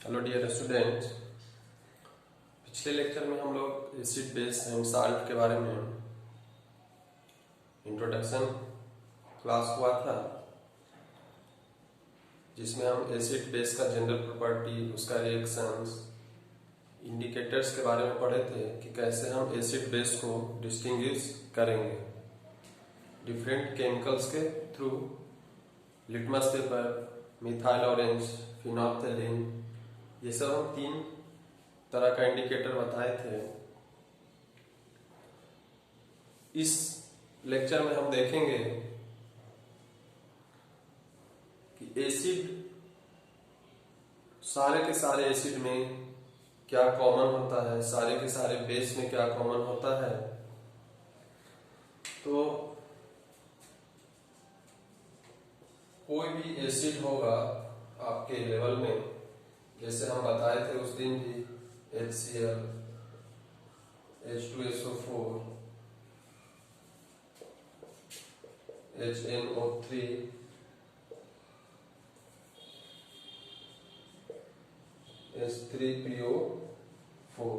Hello dear students. पिछले lecture में हम लोग एसिड बेस एंड साल्ट के बारे में इंट्रोडक्शन क्लास हुआ था, जिसमें हम एसिड बेस का जनरल प्रॉपर्टी, उसका रिएक्शंस, इंडिकेटर्स के बारे में पढ़े थे कि कैसे हम एसिड बेस को डिस्टिंग्विश करेंगे डिफरेंट केमिकल्स के through. Litmus paper, methyl orange, phenolphthalein, ये सब हम 3 तरह का इंडिकेटर बताए थे। इस लेक्चर में हम देखेंगे कि एसिड, सारे के सारे एसिड में क्या कॉमन होता है, सारे के सारे बेस में क्या कॉमन होता है। तो कोई भी एसिड होगा आपके लेवल में, जैसे हम बताए थे उस दिन भी, HCl, H2SO4, HNO3, H3PO4,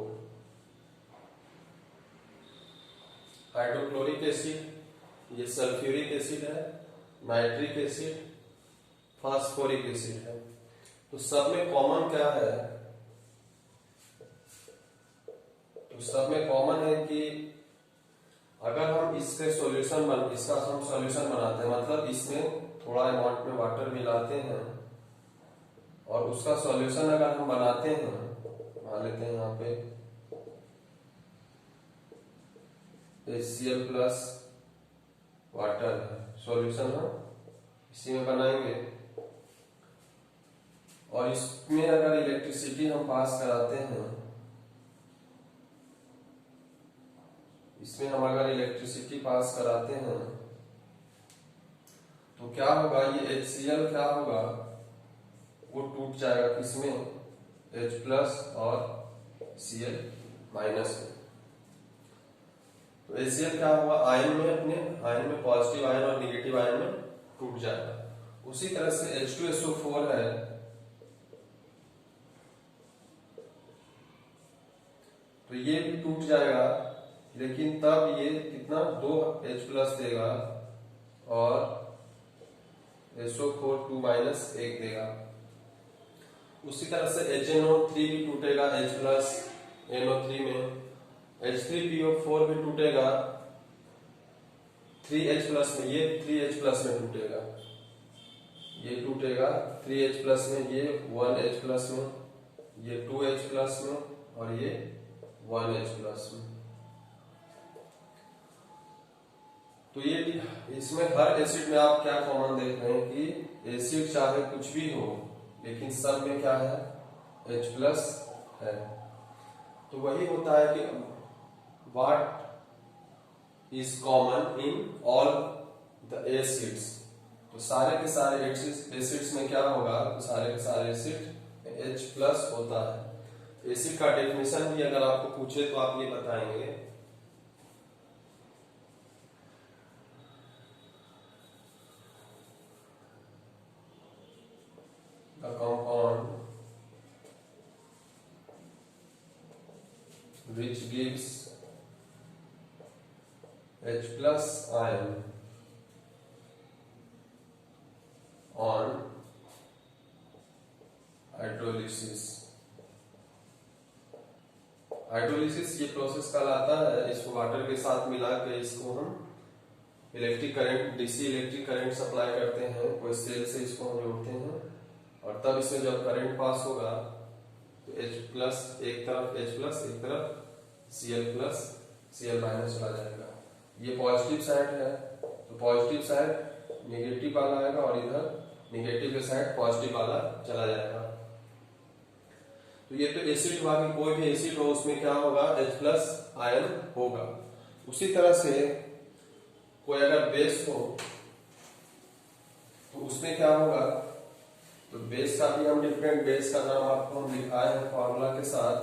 hydrochloric acid, ये सल्फ्यूरिक एसिड है, नाइट्रिक एसिड, फास्फोरिक एसिड है। तो सब में कॉमन क्या है? तो सब में कॉमन है कि अगर हम इसका सॉल्यूशन बनाते हैं, मतलब इसमें थोड़ा अमाउंट में वाटर मिलाते हैं और उसका सॉल्यूशन अगर हम बनाते हैं, मान लेते हैं यहाँ पे HCl प्लस वाटर है, सॉल्यूशन हम इसी में बनाएंगे और इसमें अगर इलेक्ट्रिसिटी हम पास कराते हैं, इसमें हम अगर इलेक्ट्रिसिटी पास कराते हैं तो क्या होगा? ये HCl क्या होगा? वो टूट जाएगा किसमें? H प्लस और Cl माइनस में। तो HCl क्या होगा? आयन में, अपने आयन में, पॉजिटिव आयन और निगेटिव आयन में टूट जाएगा। उसी तरह से H2SO4 है, तो ये भी टूट जाएगा, लेकिन तब ये कितना? 2H प्लस देगा और SO4 2 माइनस 1 देगा। उसी तरह से HNO3 भी टूटेगा H प्लस NO3 में, H3PO4 भी टूटेगा 3H प्लस में, ये 3H प्लस में टूटेगा, ये टूटेगा 3H प्लस में, ये 1H प्लस में, ये 2H प्लस में और ये 1H प्लस में। तो ये इसमें हर एसिड में आप क्या कॉमन देख रहे हैं कि एसिड चाहे कुछ भी हो, लेकिन सब में क्या है? H प्लस है। तो वही होता है कि what is common in all the acids. तो सारे के सारे एसिड्स में क्या होगा? तो सारे के सारे एसिड H प्लस होता है। एसिड का डेफिनेशन भी अगर आपको पूछे तो आप ये बताएंगे, the compound which gives H plus ion on hydrolysis. Hydrolysis ये प्रोसेस कहलाता है। इसको वाटर के साथ मिला के इसको हम electric current, DC electric current supply करते हैं, कोई सेल से इसको हम जोड़ते हैं और तब इसमें जब करंट पास होगा तो H प्लस एक तरफ, H प्लस एक तरफ, Cl प्लस Cl माइनस चला जाएगा। ये पॉजिटिव साइड है, तो पॉजिटिव साइड नेगेटिव वाला आएगा और इधर नेगेटिव के साइड पॉजिटिव वाला चला जाएगा। तो ये तो एसिड हुआ कि कोई भी एसिड हो उसमें क्या होगा? H प्लस आयन होगा। उसी तरह से कोई अगर बेस हो तो उसमें क्या होगा? तो बेस का भी हम डिफरेंट बेस का नाम आपको हम लिखाए हैं फॉर्मूला के साथ।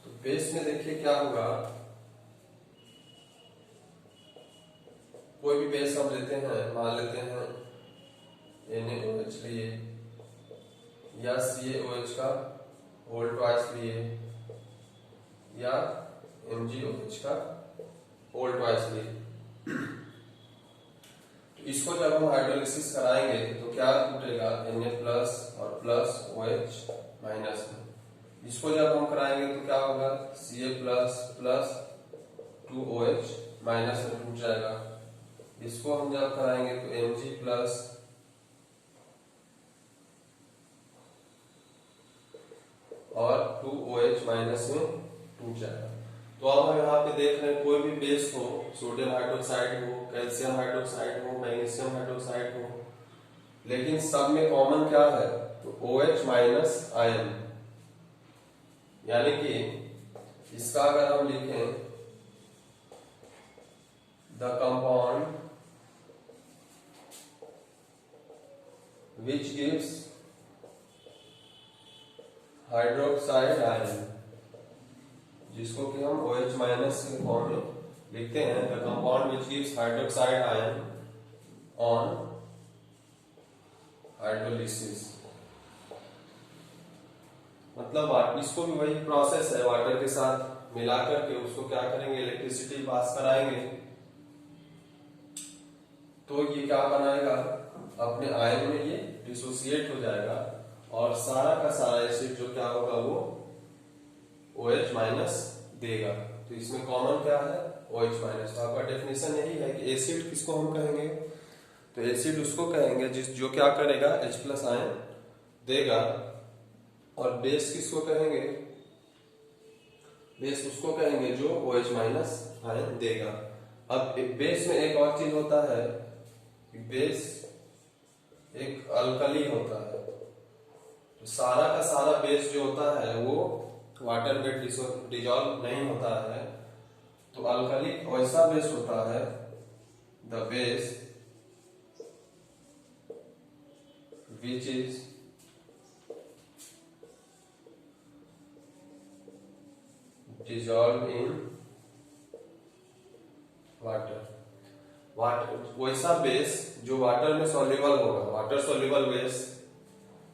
तो बेस में देखिए क्या होगा? कोई भी बेस हम लेते हैं, मान लेते हैं NaOH, एच लिए या CaOH का होल ट्वाइस लिए या MgOH का होल ट्वाइस लिए। तो इसको जब हम हाइड्रोलिसिस कराएंगे तो क्या टूटेगा, Na प्लस और प्लस OH माइनस में। इसको जब हम कराएंगे तो क्या होगा, Ca plus plus 2OH minus में टूट जाएगा। इसको हम जब कराएंगे तो Mg प्लस और 2OH माइनस में टूट जाएगा। तो अब हम यहाँ पे देख रहे हैं कोई भी बेस हो, सोडियम हाइड्रोक्साइड हो, कैल्शियम हाइड्रोक्साइड हो, मैग्नीशियम हाइड्रोक्साइड हो, लेकिन सब में कॉमन क्या है, तो OH माइनस आयन। यानी कि इसका अगर हम लिखें the compound which gives hydroxide ion, जिसको कि हम OH माइनस के फॉर्म में लिखते हैं, the compound which gives hydroxide ion on hydrolysis. मतलब इसको भी वही प्रोसेस है, वाटर के साथ मिलाकर के उसको क्या करेंगे, इलेक्ट्रिसिटी पास कराएंगे तो ये क्या बनाएगा, अपने आयन में ये डिसोसिएट हो जाएगा और सारा का सारा एसिड जो क्या होगा वो OH माइनस देगा। तो इसमें कॉमन क्या है, OH माइनस। तो आपका डेफिनेशन यही है कि एसिड किसको हम कहेंगे, तो एसिड उसको कहेंगे जो क्या करेगा, H प्लस आयन देगा। और बेस किसको कहेंगे, बेस उसको कहेंगे जो OH माइनस आयन देगा। अब बेस में एक और चीज होता है, बेस एक अल्कली होता है। तो सारा का सारा बेस जो होता है वो वाटर में डिजॉल्व नहीं होता है। तो अल्कली वैसा बेस होता है, the base which is dissolved in water। वैसा बेस जो वाटर में सॉल्युबल होगा, वाटर सॉल्युबल बेस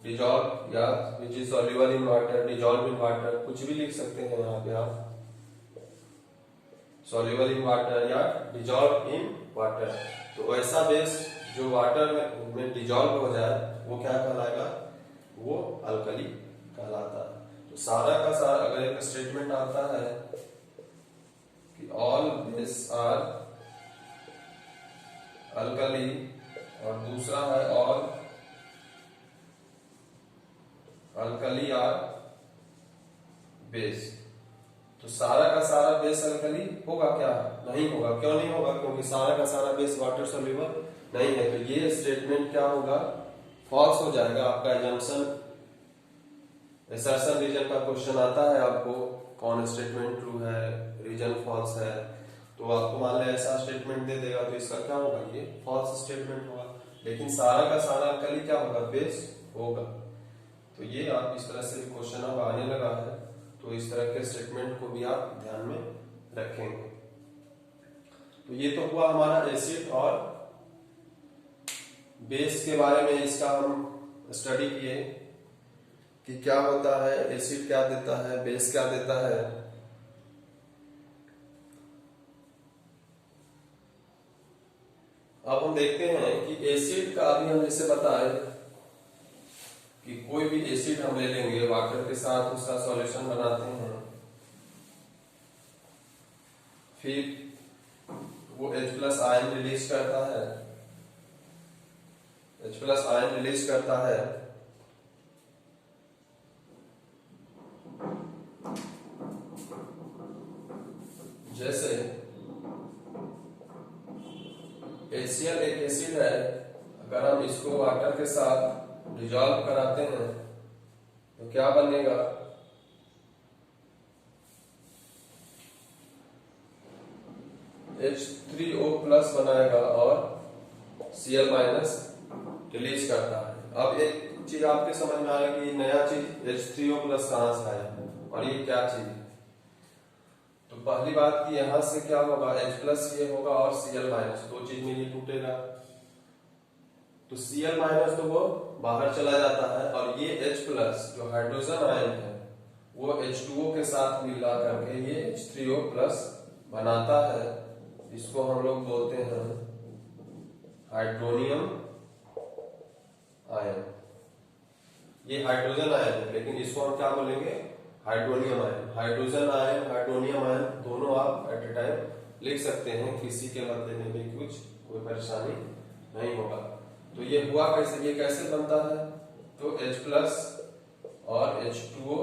डिजॉल्व या which is soluble in water, dissolve in water, कुछ भी लिख सकते हैं यहाँ पे आप, सॉल्युबल इन वाटर या डिजॉल्व इन वाटर। तो वैसा बेस जो वाटर में डिजॉल्व हो जाए वो क्या कहलाएगा, वो अल्कली कहलाता है। तो सारा का सारा अगर एक स्टेटमेंट आता है कि ऑल बेस आर अल्कली और दूसरा है ऑल अल्कली आर बेस, तो सारा का सारा बेस अल्कली होगा क्या, नहीं होगा। क्यों नहीं होगा, क्योंकि सारा का सारा बेस वाटर सॉल्युबल नहीं है। तो ये स्टेटमेंट क्या होगा, फॉल्स हो जाएगा। आपका एजम्पशन असर्शन रीजन का क्वेश्चन आता है, आपको कौन स्टेटमेंट ट्रू है, रीजन फॉल्स है, तो आपको मान लिया ऐसा स्टेटमेंट दे देगा तो इसका क्या होगा, ये फॉल्स स्टेटमेंट होगा। लेकिन सारा का सारा अल्कली क्या होगा, बेस होगा। तो ये आप इस तरह से क्वेश्चन अब आने लगा है, तो इस तरह के स्टेटमेंट को भी आप ध्यान में रखेंगे। तो ये तो हुआ हमारा एसिड और बेस के बारे में, इसका हम स्टडी किए कि क्या होता है, एसिड क्या देता है, बेस क्या देता है। अब हम देखते हैं कि एसिड का, अभी हम जैसे बताए कि कोई भी एसिड हम ले लेंगे, वाटर के साथ उसका सॉल्यूशन बनाते हैं, फिर वो H प्लस आयन रिलीज करता है, H प्लस आयन रिलीज करता है। जैसे HCl एक एसिड है, अगर हम इसको वाटर के साथ डिजॉल्व कराते हैं तो क्या बनेगा, H3O प्लस बनाएगा और Cl माइनस रिलीज करता है। अब एक चीज आपके समझ में आ रहा है कि नया चीज H3O प्लस कहां से आया और ये क्या चीज है। तो पहली बात कि यहां से क्या होगा, H प्लस ये होगा और Cl माइनस, दो चीज में ये टूटेगा। तो Cl माइनस तो वो बाहर चला जाता है और ये H प्लस जो हाइड्रोजन आयन है वो H2O के साथ मिला करके ये H3O प्लस बनाता है। इसको हम लोग बोलते हैं हाइड्रोनियम आयन। ये हाइड्रोजन आयन है लेकिन इसको हम क्या बोलेंगे, hydronium ion. Hydrogen ion, hydronium ion दोनों आप एट ए टाइम लिख सकते हैं, किसी के बदले में भी कुछ कोई परेशानी नहीं होगा। तो ये हुआ कैसे, ये कैसे बनता है, तो H प्लस और H2O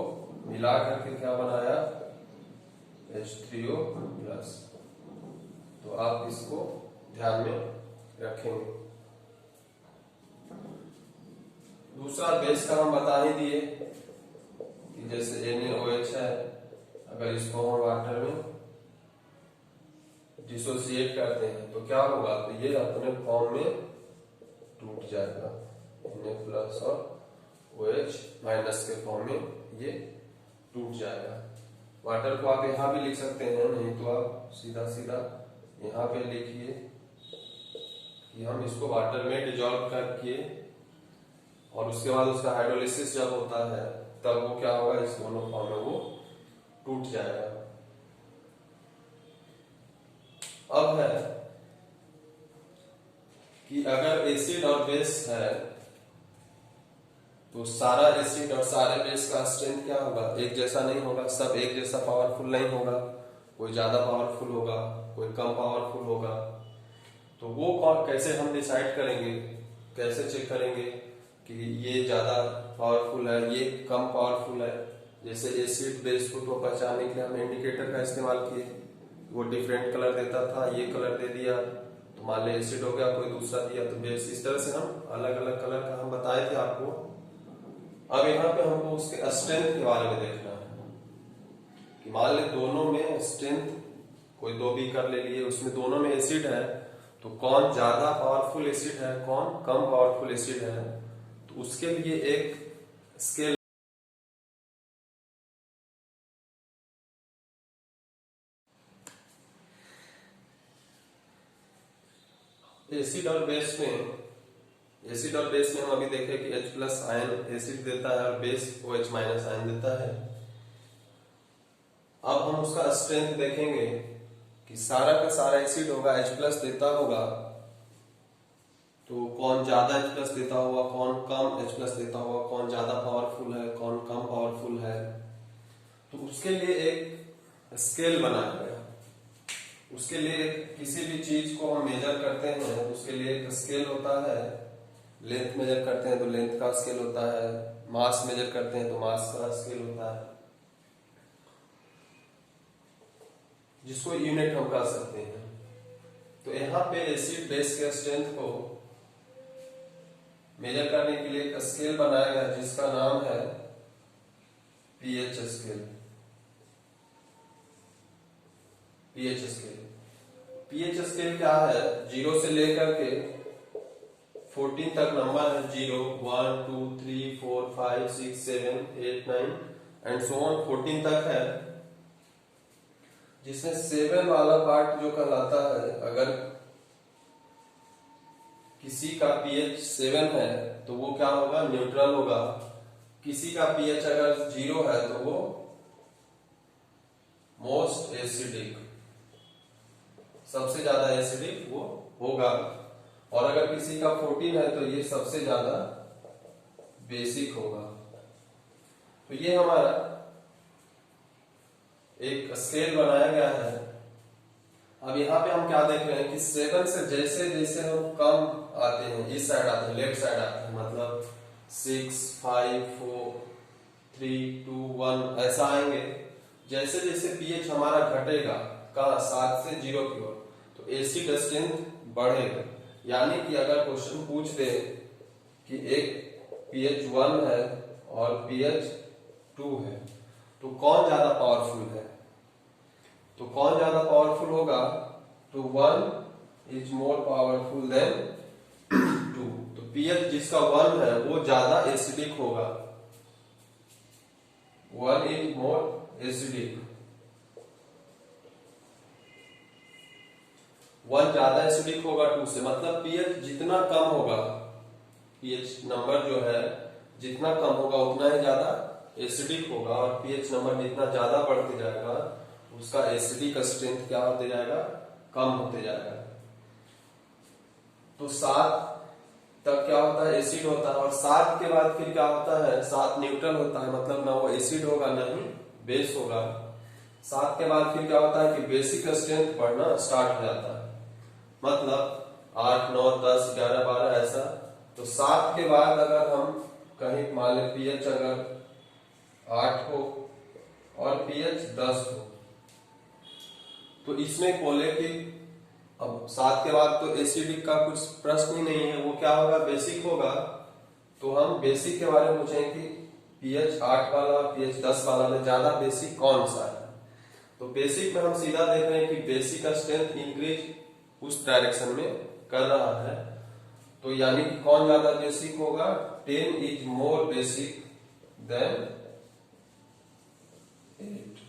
मिला करके क्या बनाया, H3O प्लस। तो आप इसको ध्यान में रखेंगे। दूसरा बेस का हम बता ही दिए कि जैसे NaOH है, अगर इसको हम वाटर में डिसोसिएट करते हैं तो क्या होगा, तो ये अपने फॉर्म में टूट जाएगा, Na प्लस और OH माइनस के फॉर्म में ये टूट जाएगा। वाटर को आप यहाँ भी लिख सकते हैं, नहीं तो आप सीधा सीधा यहाँ पे लिखिए कि हम इसको वाटर में डिजॉल्व करके और उसके बाद उसका हाइड्रोलिसिस जब होता है तब वो क्या होगा, इस दोनों फॉर्म में वो टूट जाएगा। अब है कि अगर एसिड और बेस है तो सारा एसिड और सारे बेस का स्ट्रेंथ क्या होगा, एक जैसा नहीं होगा, सब एक जैसा पावरफुल नहीं होगा, कोई ज्यादा पावरफुल होगा, कोई कम पावरफुल होगा। तो वो कैसे हम डिसाइड करेंगे, कैसे चेक करेंगे कि ये ज्यादा पावरफुल है, ये कम पावरफुल है। जैसे एसिड बेस को तो पहचानने के लिए हम इंडिकेटर का इस्तेमाल किए, वो डिफरेंट कलर देता था, ये कलर दे दिया तो मान लो एसिड हो गया, कोई दूसरा दिया तो बेस। इस तरह से हम अलग अलग कलर का हम बताए थे आपको। अब यहाँ पे हमको उसके स्ट्रेंथ के बारे में देखना है कि मान ले दोनों में स्ट्रेंथ कोई दो भी कर ले लिए, उसमें दोनों में एसिड है तो कौन ज्यादा पावरफुल एसिड है, कौन कम पावरफुल एसिड है। तो उसके लिए एक स्केल एसिड और बेस में हम अभी देखे कि H प्लस आयन एसिड देता है और बेस OH माइनस आयन देता है। अब हम उसका स्ट्रेंथ देखेंगे कि सारा का सारा एसिड होगा, H प्लस देता होगा तो कौन ज्यादा H प्लस देता होगा, कौन कम H प्लस देता होगा, कौन ज्यादा पावरफुल है, कौन कम पावरफुल है। तो उसके लिए एक स्केल बनाया गया। उसके लिए किसी भी चीज को हम मेजर करते हैं तो उसके लिए एक स्केल होता है। लेंथ मेजर करते हैं तो लेंथ का स्केल होता है, मास मेजर करते हैं तो मास का स्केल होता है, जिसको यूनिट हम कह सकते हैं। तो यहाँ पे एसिड बेस के स्ट्रेंथ को मेजर करने के लिए एक स्केल बनाया गया जिसका नाम है पीएच स्केल। पीएच स्केल क्या है, 0 से लेकर के 14 तक नंबर है, 0 1 2 3 4 5 6 7 8 9 एंड सो ऑन 14 तक है। जिसमें 7 वाला पार्ट जो कहलाता है, अगर किसी का पीएच 7 है तो वो क्या होगा, न्यूट्रल होगा। किसी का पीएच अगर 0 है तो वो मोस्ट एसिडिक, सबसे ज्यादा एसिडिक वो होगा। और अगर किसी का 14 है तो ये सबसे ज्यादा बेसिक होगा। तो ये हमारा एक स्केल बनाया गया है। अब यहाँ पे हम क्या देख रहे हैं कि 7 से जैसे जैसे हम कम आते हैं, इस साइड आते हैं, लेफ्ट साइड आते हैं, मतलब 6 5 4 3 2 1 ऐसा आएंगे। जैसे जैसे पीएच हमारा घटेगा का 7 से 0 की ओर तो एसिड स्ट्रेंथ बढ़ेगा। यानी कि अगर क्वेश्चन पूछ दे कि एक पीएच 1 है और पीएच 2 है तो कौन ज्यादा पावरफुल है, तो कौन ज्यादा पावरफुल होगा, तो 1 इज मोर पावरफुल देन 2। तो पीएच जिसका 1 है वो ज्यादा एसिडिक होगा, 1 इज मोर एसिडिक, 1 ज्यादा एसिडिक होगा 2 से। मतलब पीएच जितना कम होगा पीएच नंबर जो है जितना कम होगा उतना ही ज्यादा एसिडिक होगा, और पीएच नंबर जितना ज्यादा बढ़ते जाएगा उसका एसिडिक का स्ट्रेंथ क्या होते जाएगा, कम होते जाएगा। तो 7 तक क्या होता है, एसिड होता है, और 7 के बाद फिर क्या होता है, 7 न्यूट्रल होता है, मतलब ना वो एसिड होगा ना ही बेस होगा। 7 के बाद फिर क्या होता है कि बेसिक स्ट्रेंथ बढ़ना स्टार्ट हो जाता है, मतलब 8, 9, 10, 11, 12 ऐसा। तो 7 के बाद अगर हम कहीं मान लें पीएच अगर 8 हो और पीएच 10 हो, तो इसमें बोले कि अब 7 के बाद तो एसिडिक का कुछ प्रश्न ही नहीं है, वो क्या होगा, बेसिक होगा। तो हम बेसिक के बारे में पूछेंगे कि पीएच 8 वाला पीएच 10 वाला में ज्यादा बेसिक कौन सा है। तो बेसिक में हम सीधा देख रहे हैं कि बेसिक का स्ट्रेंथ इंक्रीज उस डायरेक्शन में कर रहा है। तो यानी कि कौन ज्यादा बेसिक होगा, 10 is more basic than 8।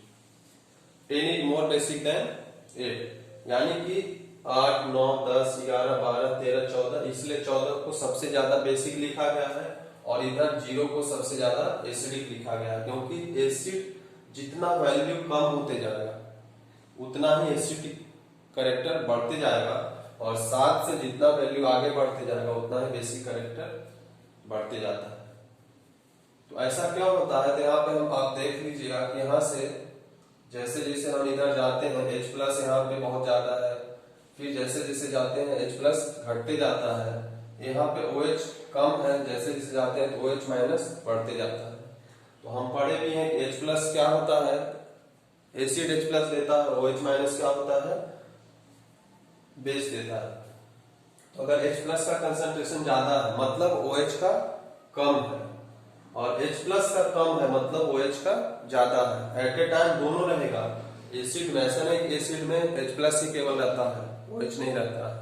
10 is more basic than 8, यानी कि 8, 9, 10, 11, 12, 13, 14, इसलिए 14 को सबसे ज्यादा बेसिक लिखा गया है और इधर 0 को सबसे ज्यादा एसिडिक लिखा गया है, क्योंकि एसिड जितना वैल्यू कम होते जाएगा उतना ही एसिडिक कैरेक्टर बढ़ते जाएगा, और 7 से जितना वैल्यू आगे बढ़ते जाएगा उतना ही बेसिक कैरेक्टर बढ़ते जाता है। तो ऐसा क्यों होता है, तो यहाँ पे हम आप देख लीजिएगा कि यहाँ से जैसे जैसे हम इधर जाते हैं H प्लस यहाँ पे बहुत ज्यादा है, फिर जैसे जैसे जाते हैं H प्लस घटते जाता है, यहाँ पे OH कम है, जैसे जैसे जाते हैं तो OH माइनस बढ़ते जाता है। तो हम पढ़े भी हैं कि H प्लस क्या होता है, एसिड H प्लस देता है, OH माइनस क्या होता है, बेस देता है। तो अगर H प्लस का कंसंट्रेशन ज्यादा है मतलब OH का कम है, और H प्लस का कम है मतलब OH का ज्यादा है। एट ए टाइम दोनों रहेगा, एसिड में ऐसा नहीं कि एसिड में H प्लस ही केवल रहता है, OH नहीं रहता है,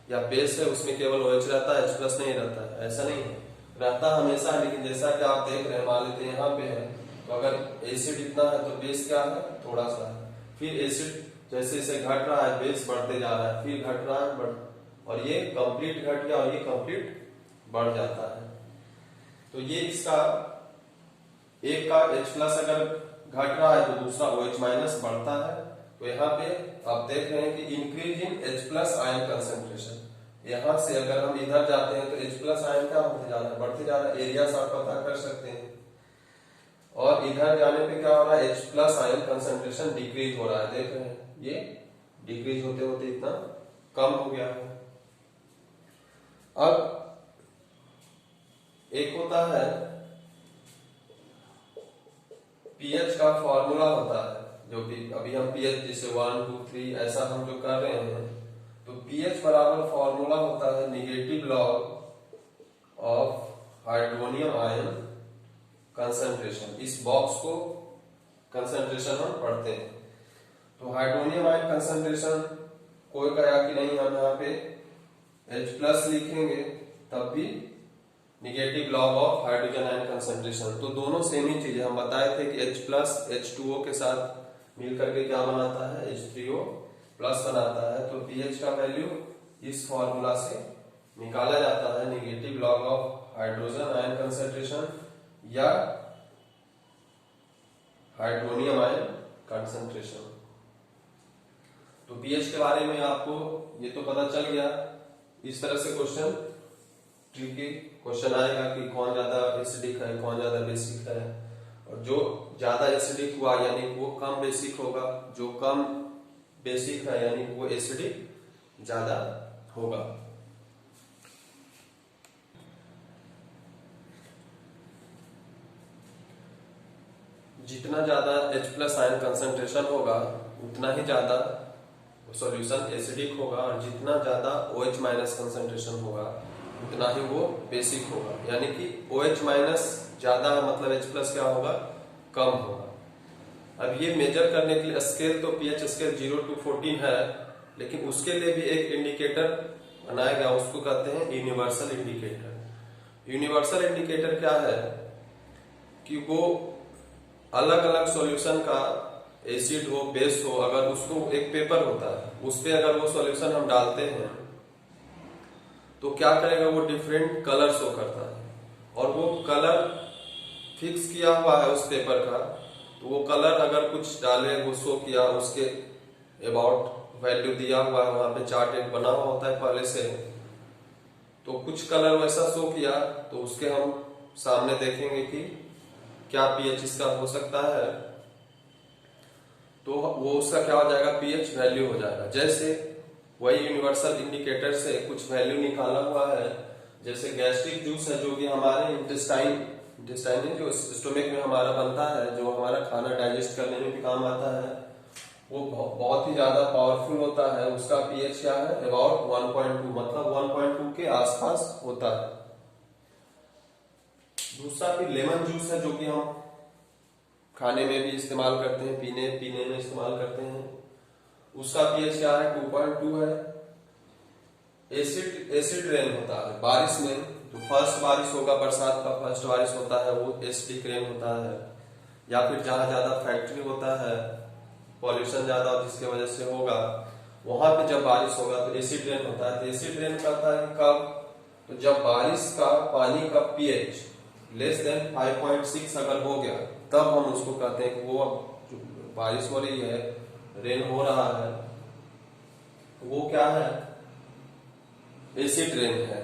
या बेस है उसमें केवल OH रहता है, H प्लस नहीं रहता है, ऐसा नहीं है, रहता हमेशा है। लेकिन जैसा कि आप देख रहे हैं, मान लेते हैं यहाँ पे है, तो अगर एसिड इतना है तो बेस क्या है, थोड़ा सा है, फिर एसिड जैसे जैसे घट रहा है बेस बढ़ते जा रहा है, फिर घट रहा है और ये कंप्लीट घट गया और ये कंप्लीट बढ़ जाता है। तो ये इसका एक का H प्लस अगर घट रहा है तो दूसरा OH माइनस बढ़ता है। तो यहाँ पे आप देख रहे हैं कि increase in H plus ion concentration, यहाँ से अगर हम इधर जाते हैं तो H प्लस आयन क्या होते जा रहा है, बढ़ते जा रहा है, एरिया से आप पता कर सकते हैं। और इधर जाने पे क्या हो रहा है, H plus ion concentration decrease हो रहा है, देख रहे हैं ये डिक्रीज होते होते इतना कम हो गया है। अब एक होता है पीएच का फॉर्मूला होता है, जो कि अभी हम पीएच जैसे 1, 2, 3 ऐसा हम जो कर रहे हैं, तो पीएच बराबर फॉर्मूला होता है negative log of hydronium ion concentration. इस बॉक्स को कंसंट्रेशन हम पढ़ते हैं। तो हाइड्रोनियम आयन कंसंट्रेशन कोई कहा कि नहीं, हम यहाँ पे H प्लस लिखेंगे तब भी negative log of hydrogen ion concentration, तो दोनों सेम ही चीजें। हम बताए थे कि H प्लस H2O के साथ मिल करके क्या बनाता है, H3O प्लस बनाता है। तो pH का वैल्यू इस फॉर्मूला से निकाला जाता है, negative log of hydrogen ion concentration या हाइड्रोनियम आयन कंसंट्रेशन। तो pH के बारे में आपको ये तो पता चल गया। इस तरह से क्वेश्चन ट्रिकी क्वेश्चन आएगा कि कौन ज्यादा एसिडिक है, कौन ज्यादा बेसिक है, और जो ज्यादा एसिडिक हुआ यानी वो कम बेसिक होगा, जो कम बेसिक है यानी वो एसिडिक ज्यादा होगा। जितना ज्यादा H प्लस आयन कंसंट्रेशन होगा उतना ही ज्यादा सॉल्यूशन एसिडिक होगा, और जितना ज्यादा OH माइनस कंसंट्रेशन होगा उतना ही वो बेसिक होगा। यानी कि OH माइनस ज्यादा है मतलब H प्लस क्या होगा, कम होगा। अब ये मेजर करने के लिए स्केल तो pH स्केल 0 to 14 है, लेकिन उसके लिए भी एक इंडिकेटर बनाया गया, उसको कहते हैं यूनिवर्सल इंडिकेटर। यूनिवर्सल इंडिकेटर क्या है कि वो अलग अलग सॉल्यूशन का एसिड हो बेस हो, अगर उसको एक पेपर होता है उस पे अगर वो सॉल्यूशन हम डालते हैं तो क्या करेगा, वो डिफरेंट कलर शो करता है, और वो कलर फिक्स किया हुआ है उस पेपर का, तो वो कलर अगर कुछ डाले, वो शो किया, उसके अबाउट वैल्यू दिया हुआ है, वहां पे चार्ट एक बना हुआ होता है पहले से, तो कुछ कलर वैसा शो किया, तो उसके हम सामने देखेंगे कि क्या पीएच इसका हो सकता है, तो वो उसका क्या हो जाएगा, पीएच वैल्यू हो जाएगा। जैसे वही यूनिवर्सल इंडिकेटर से कुछ वैल्यू निकाला हुआ है, जैसे गैस्ट्रिक जूस है जो कि हमारे इंटेस्टाइन जो स्टोमक में हमारा बनता है, जो हमारा खाना डाइजेस्ट करने में भी काम आता है, वो बहुत ही ज्यादा पावरफुल होता है। उसका पीएच क्या है, अबाउट 1.2, मतलब 1.2 के आसपास होता है। दूसरा फिर लेमन जूस है जो कि हम खाने में भी इस्तेमाल करते हैं, पीने में इस्तेमाल करते हैं। उसका पीएच क्या है, 2.2 है। एसिड रेन होता है बारिश में, जो फर्स्ट बारिश होगा, बरसात का फर्स्ट बारिश होता है, वो एसिडिक रेन होता है। या फिर जहाँ ज्यादा फैक्ट्री होता है, पॉल्यूशन ज्यादा जिसकी वजह से होगा, वहां पे जब बारिश होगा तो एसिड रेन होता है। तो एसिड रेन करता है कब, तो जब बारिश का पानी का पीएच लेस देन 5.6 अगर हो गया, तब हम उसको कहते हैं कि वो अब जो बारिश हो रही है, रेन हो रहा है, वो क्या है, एसिड रेन है।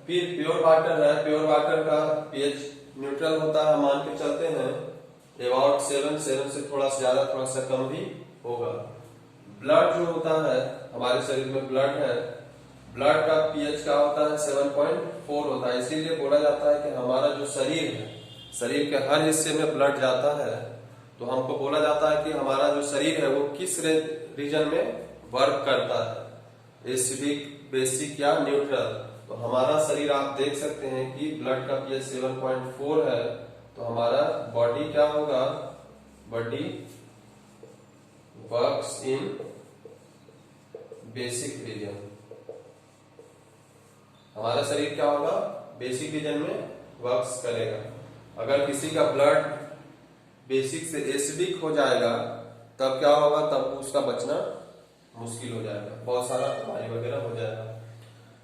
फिर प्योर वाटर है। प्योर वाटर का पीएच न्यूट्रल होता है, मान के चलते हैं अबाउट 7 से थोड़ा सा ज्यादा, थोड़ा सा कम भी होगा। ब्लड जो होता है, हमारे शरीर में ब्लड है, ब्लड का पीएच क्या होता है, 7.4 होता है। इसीलिए बोला जाता है कि हमारा जो शरीर है, शरीर के हर हिस्से में ब्लड जाता है, तो हमको बोला जाता है कि हमारा जो शरीर है वो किस रीजन में वर्क करता है, एसिडिक, बेसिक या न्यूट्रल। तो हमारा शरीर आप देख सकते हैं कि ब्लड का पीएच 7.4 है, तो हमारा बॉडी क्या होगा, body works in basic region. हमारा शरीर क्या होगा, बेसिक रीजन में वर्क्स करेगा। अगर किसी का ब्लड बेसिक से एसिडिक हो जाएगा, तब क्या होगा, तब उसका बचना मुश्किल हो जाएगा, बहुत सारा बीमारी वगैरह हो जाएगा।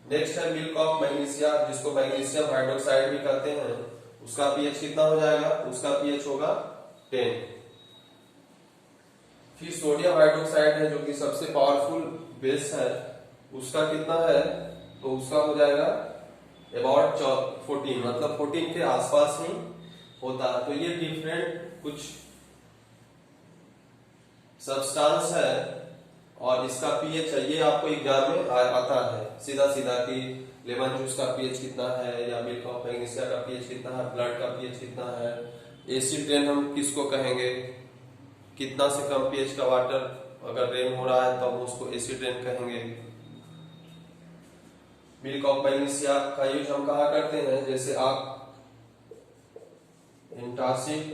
नेक्स्ट है मिल्क ऑफ मैग्नीशिया, जिसको मैग्नीशियम हाइड्रोक्साइड भी कहते हैं। उसका पीएच कितना हो जाएगा, उसका पीएच होगा 10। फिर सोडियम हाइड्रोक्साइड है जो कि सबसे पावरफुल बेस है, उसका कितना है, तो उसका हो जाएगा अबाउट 14, मतलब 14 के आसपास ही होता है। तो ये डिफरेंट कुछ सब्सटेंस है और इसका पीएच है, ये आपको एग्जाम में आता है सीधा सीधा कि लेमन जूस का पीएच कितना है, या मिल्क ऑफ मैग्नीशिया का पीएच कितना है, ब्लड का पीएच कितना है। एसिड रेन हम किसको कहेंगे, कितना से कम पीएच का वाटर अगर रेन हो रहा है तो हम उसको एसिड रेन कहेंगे। मिल्क ऑफ मैग्नीशिया का यूज हम कहा करते हैं, जैसे आप एंटासिड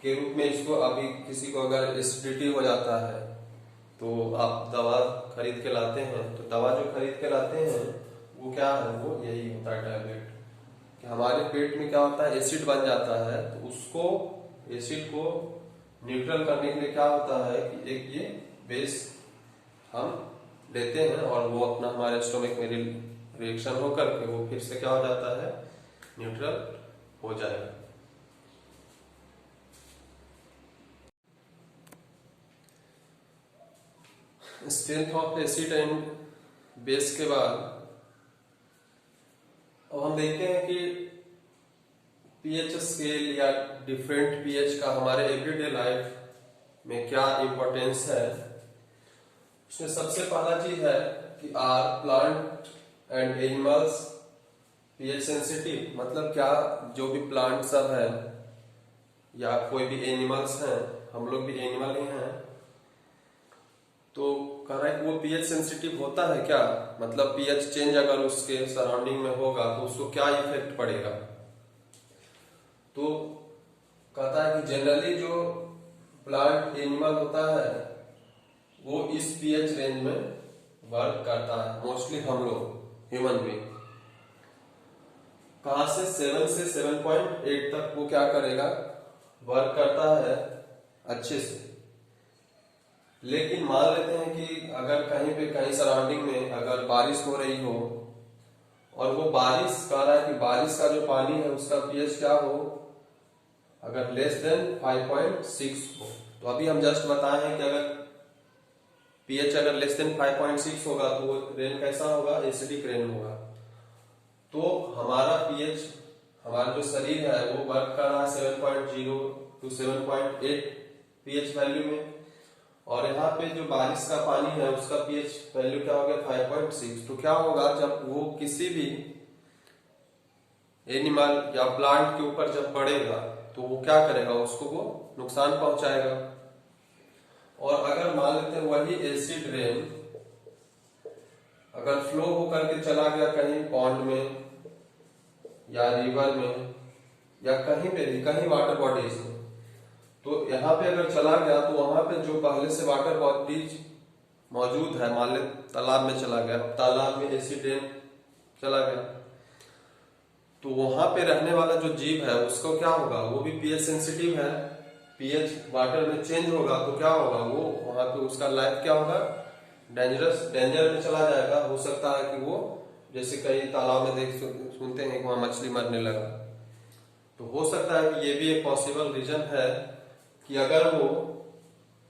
के रूप में इसको, अभी किसी को अगर एसिडिटी हो जाता है तो आप दवा खरीद के लाते हैं, तो दवा जो खरीद के लाते हैं वो क्या है, वो यही होता है टैबलेट, कि हमारे पेट में क्या होता है, एसिड बन जाता है, तो उसको एसिड को न्यूट्रल करने के लिए क्या होता है कि एक ये बेस हम लेते हैं और वो अपना हमारे स्टोमक में रिएक्शन होकर के वो फिर से क्या हो जाता है, न्यूट्रल हो जाएगा। Strength of acid and base के बाद अब हम देखते हैं कि पीएच स्केल या डिफरेंट पीएच का हमारे एवरीडे लाइफ में क्या इंपॉर्टेंस है। उसमें सबसे पहला चीज है कि are plant and animals pH sensitive, मतलब क्या जो भी प्लांट सब है या कोई भी एनिमल्स हैं, हम लोग भी एनिमल ही हैं, तो कह रहा है कि वो पीएच सेंसिटिव होता है क्या, मतलब पीएच चेंज अगर उसके सराउंडिंग में होगा तो उसको क्या इफेक्ट पड़ेगा। तो कहता है कि जनरली जो प्लांट एनिमल होता है वो इस पीएच रेंज में वर्क करता है, मोस्टली हम लोग ह्यूमन बीइंग कहां से 7 से 7.8 तक वो क्या करेगा, वर्क करता है अच्छे से। लेकिन मान लेते हैं कि अगर कहीं पे कहीं सराउंडिंग में अगर बारिश हो रही हो और वो बारिश कह रहा है कि बारिश का जो पानी है उसका पीएच क्या हो, अगर लेस देन 5.6 हो। तो अभी हम जस्ट बताए हैं कि अगर पीएच अगर लेस देन 5.6 होगा तो वो रेन कैसा होगा, एसिडिक रेन होगा। तो हमारा पीएच, हमारा जो शरीर है वो वर्क कर रहा है 7.0 टू 7.8 पीएच वैल्यू में, और यहाँ पे जो बारिश का पानी है उसका पीएच वैल्यू क्या हो गया 5.6। तो क्या होगा, जब वो किसी भी एनिमल या प्लांट के ऊपर जब पड़ेगा तो वो क्या करेगा, उसको वो नुकसान पहुंचाएगा। और अगर मान लेते हैं वही एसिड रेन अगर फ्लो होकर के चला गया कहीं पॉन्ड में या रिवर में या कहीं पे भी, कहीं वाटर बॉडीज में, तो यहाँ पे अगर चला गया तो वहां पे जो पहले से वाटर बॉडीज मौजूद है, मान ले तालाब में चला गया, तालाब में एसिड रेन चला गया, तो वहां पे रहने वाला जो जीव है उसको क्या होगा, वो भी पीएच सेंसिटिव है, पीएच वाटर में चेंज होगा तो क्या होगा, वो वहां पे उसका लाइफ क्या होगा, डेंजर में चला जाएगा। हो सकता है कि वो जैसे कई तालाब में सुनते हैं कि वहां मछली मरने लगा, तो हो सकता है कि ये भी एक पॉसिबल रीजन है कि अगर वो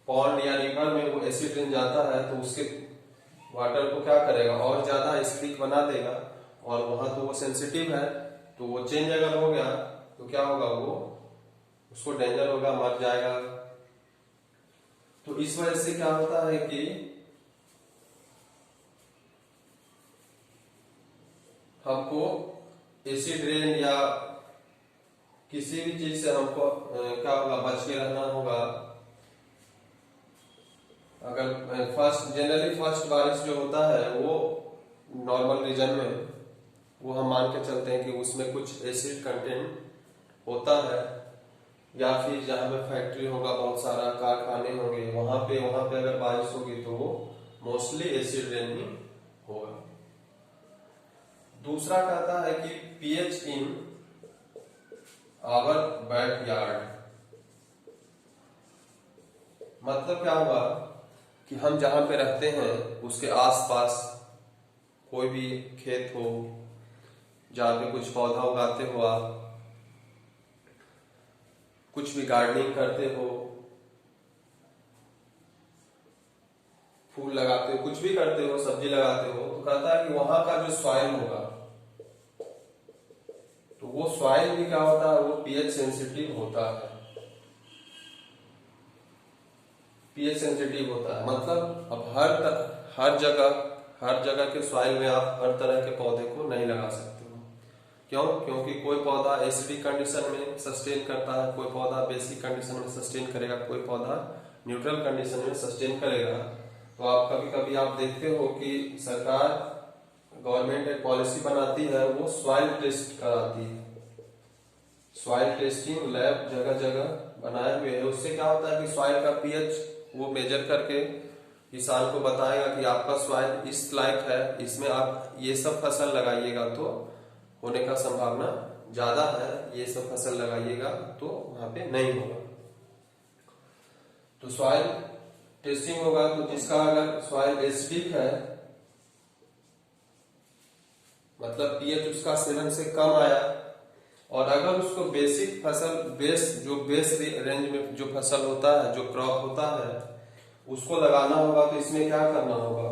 पॉन्ड या रिवर में वो एसिड रेन जाता है तो उसके वाटर को क्या करेगा, और ज्यादा एसिडिक बना देगा, और वहां तो वो सेंसिटिव है, तो वो चेंज अगर हो गया तो क्या होगा, वो उसको डेंजर होगा, मर जाएगा। तो इस वजह से क्या होता है कि हमको एसिड रेन या किसी भी चीज से हमको क्या होगा, बच के रहना होगा। अगर जनरली फर्स्ट बारिश जो होता है वो नॉर्मल रीजन में, वो हम मान के चलते हैं कि उसमें कुछ एसिड कंटेंट होता है, या फिर जहां पे फैक्ट्री होगा, बहुत सारा कारखाने होंगे, वहां पे अगर बारिश होगी तो वो मोस्टली एसिड रेन ही होगा। दूसरा कहता है कि पीएच इन आवर बैकयार्ड, मतलब क्या हुआ कि हम जहां पे रहते हैं उसके आसपास कोई भी खेत हो जहां पे कुछ पौधा उगाते हो, आप कुछ भी गार्डनिंग करते हो, फूल लगाते हो, कुछ भी करते हो, सब्जी लगाते हो, तो कहता है कि वहां का जो सॉइल होगा तो वो सॉइल भी क्या होता है, वो पीएच सेंसिटिव होता है। पीएच सेंसिटिव होता है मतलब अब हर जगह के सॉइल में आप हर तरह के पौधे को नहीं लगा सकते हो। क्यों? क्योंकि कोई पौधा एसिडिक कंडीशन में सस्टेन करता है, कोई पौधा बेसिक कंडीशन में सस्टेन करेगा, कोई पौधा न्यूट्रल कंडीशन में सस्टेन करेगा। तो आप कभी आप देखते हो कि सरकार, गवर्नमेंट एक पॉलिसी बनाती है, वो सॉइल टेस्ट कराती है, सॉइल टेस्टिंग लैब जगह जगह बनाए हुए हैं। उससे क्या होता है कि सॉइल का पीएच वो मेजर करके किसान को बताएगा कि आपका सॉइल इस लायक है, इसमें आप ये सब फसल लगाइएगा तो होने का संभावना ज्यादा है, ये सब फसल लगाइएगा तो वहां पे नहीं होगा। तो सॉइल टेस्टिंग होगा, तो जिसका अगर सॉइल एसिडिक है, मतलब पीएच उसका 7 से कम आया, और अगर उसको बेसिक फसल बेस रेंज में जो फसल होता है, जो क्रॉप होता है, उसको लगाना होगा, तो इसमें क्या करना होगा,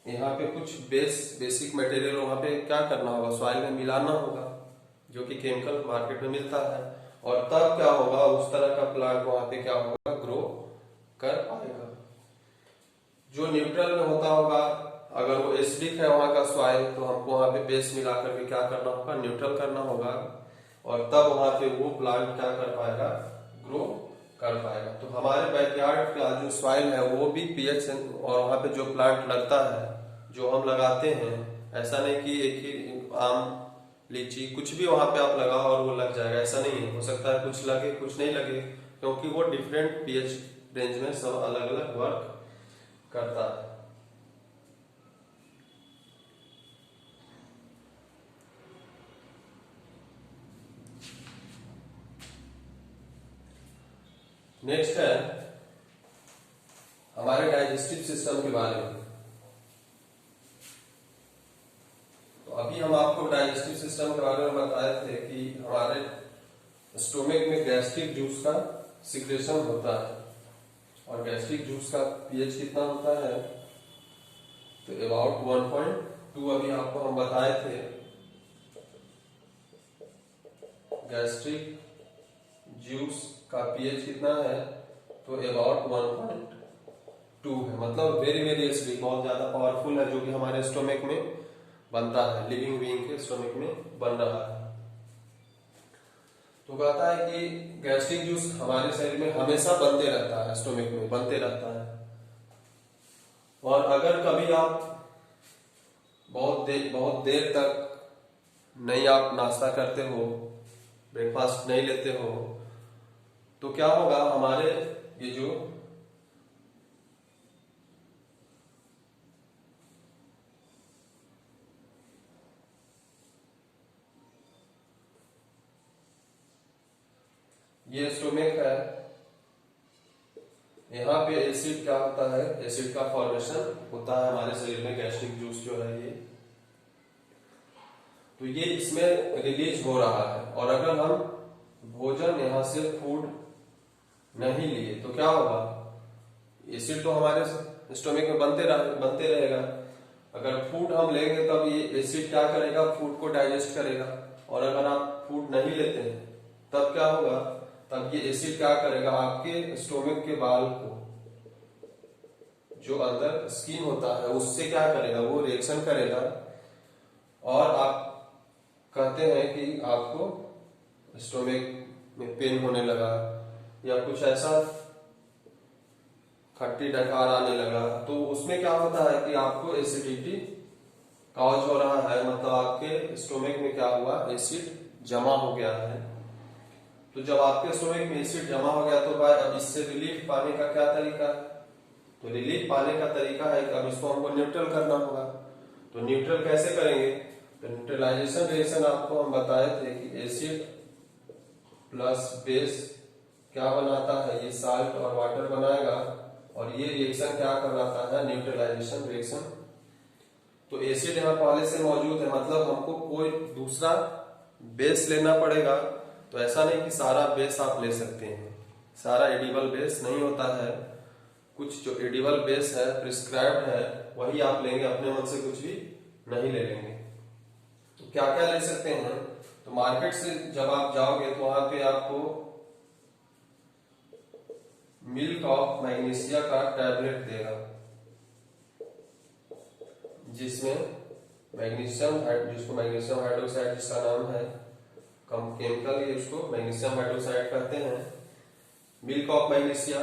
यहाँ पे कुछ बेसिक मटेरियल वहां पे क्या करना होगा, सॉइल में मिलाना होगा, जो कि केमिकल मार्केट में मिलता है, और तब क्या होगा, उस तरह का प्लांट वहां पे क्या होगा, ग्रो कर पाएगा। जो न्यूट्रल में होता होगा, अगर वो एसिडिक है वहां का सॉइल, तो हमको वहां पे बेस मिला करके क्या करना होगा, न्यूट्रल करना होगा, और तब वहां पे वो प्लांट क्या कर पाएगा, ग्रो कर पाएगा। तो हमारे बैकयार्ड का जो सॉइल है वो भी पीएच, और वहां पे जो प्लांट लगता है, जो हम लगाते हैं, ऐसा नहीं कि एक ही आम लीची कुछ भी वहां पे आप लगाओ और वो लग जाएगा, ऐसा नहीं है। हो सकता है कुछ लगे कुछ नहीं लगे, क्योंकि वो डिफरेंट पीएच रेंज में सब अलग अलग वर्क करता है। नेक्स्ट है हमारे डाइजेस्टिव सिस्टम के बारे में। तो अभी हम आपको डाइजेस्टिव सिस्टम के बारे में बताए थे कि हमारे स्टोमक में गैस्ट्रिक जूस का सिक्रेशन होता है, और गैस्ट्रिक जूस का पीएच कितना होता है, तो अबाउट 1.2 अभी आपको हम बताए थे। गैस्ट्रिक जूस का पीएच कितना है, तो अबाउट 1.2 है, मतलब वेरी वेरी एसिडिक, बहुत ज्यादा पावरफुल है, जो कि हमारे स्टोमक में बनता है, लिविंग बीइंग के स्टोमक में बन रहा है। तो कहता है कि गैस्ट्रिक जूस हमारे शरीर में हमेशा बनते रहता है, स्टोमक में बनते रहता है। और अगर कभी आप बहुत देर तक नहीं आप नाश्ता करते हो, ब्रेकफास्ट नहीं लेते हो, तो क्या होगा, हमारे ये जो ये स्टोमक है, यहाँ पे एसिड क्या होता है, एसिड का फॉर्मेशन होता है हमारे शरीर में, गैस्ट्रिक जूस जो है ये, तो ये इसमें रिलीज हो रहा है। और अगर हम भोजन यहाँ से फूड नहीं लिए तो क्या होगा, एसिड तो हमारे स्टोमक में बनते रहेगा। अगर फूड हम लेंगे तब ये एसिड क्या करेगा, फूड को डाइजेस्ट करेगा। और अगर आप फूड नहीं लेते हैं तब क्या होगा, तब ये एसिड क्या करेगा, आपके स्टोमक के बाल को, जो अंदर स्किन होता है, उससे क्या करेगा, वो रिएक्शन करेगा। और आप कहते हैं कि आपको स्टोमक में पेन होने लगा या कुछ ऐसा खट्टी डकार आने लगा, तो उसमें क्या होता है कि आपको एसिडिटी कॉज हो रहा है, मतलब आपके स्टोमक में क्या हुआ, एसिड जमा हो गया है। तो जब आपके स्टोमक में एसिड जमा हो गया तो भाई अब इससे रिलीफ पाने का क्या तरीका है, तो रिलीफ पाने का तरीका है कि अब इसको हमको न्यूट्रल करना होगा। तो न्यूट्रल कैसे करेंगे, तो न्यूट्रलाइजेशन रिएक्शन आपको हम बताए थे कि एसिड प्लस बेस क्या बनाता है, ये साल्ट और वाटर बनाएगा, और ये रिएक्शन क्या कहलाता है, न्यूट्रलाइजेशन रिएक्शन। तो एसिड यहाँ पहले से मौजूद है, मतलब हमको कोई दूसरा बेस लेना पड़ेगा। तो ऐसा नहीं कि सारा बेस आप ले सकते हैं, सारा एडिबल बेस नहीं होता है, कुछ जो एडिबल बेस है, प्रिस्क्राइब्ड है, वही आप लेंगे, अपने मन से कुछ भी नहीं ले लेंगे। तो क्या क्या ले सकते हैं, तो मार्केट से जब आप जाओगे तो वहां पे आपको मिल्क ऑफ मैग्नीशिया का टैबलेट देगा, जिसमें मैग्नीशियम, जिसको मैग्नीशियम हाइड्रोक्साइड जिसका नाम है, कम केमिकल ये उसको मैग्नीशियम हाइड्रोक्साइड कहते हैं, मिल्क ऑफ मैग्नीशिया।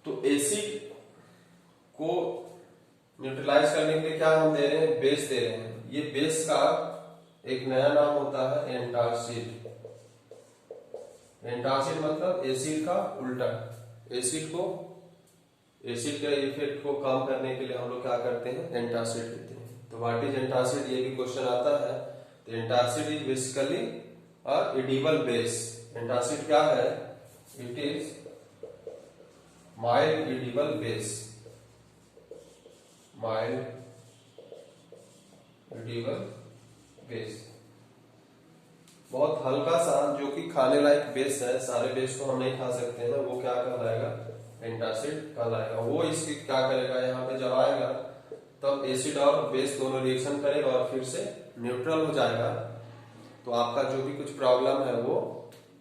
तो एसिड को न्यूट्रलाइज करने के लिए क्या हम दे रहे हैं, बेस दे रहे हैं। ये बेस का एक नया नाम होता है एंटासिड। एंटासिड मतलब एसिड का उल्टा। एसिड के इफेक्ट को कम करने के लिए हम लोग क्या करते हैं, एंटासिड देते हैं। तो व्हाट इज एंटासिड, ये भी क्वेश्चन आता है। तो antacid is basically a edible base. Antacid क्या है, it is mild edible base, mild edible base, बहुत हल्का सा, जो कि खाने लायक बेस है। सारे बेस को हम नहीं खा सकते हैं, वो क्या कहलाएगा, एंटासिड कहलाएगा। वो इसकी क्या करेगा, यहाँ पे जब आएगा तब एसिड और बेस दोनों रिएक्शन करेगा और फिर से न्यूट्रल हो जाएगा। तो आपका जो भी कुछ प्रॉब्लम है वो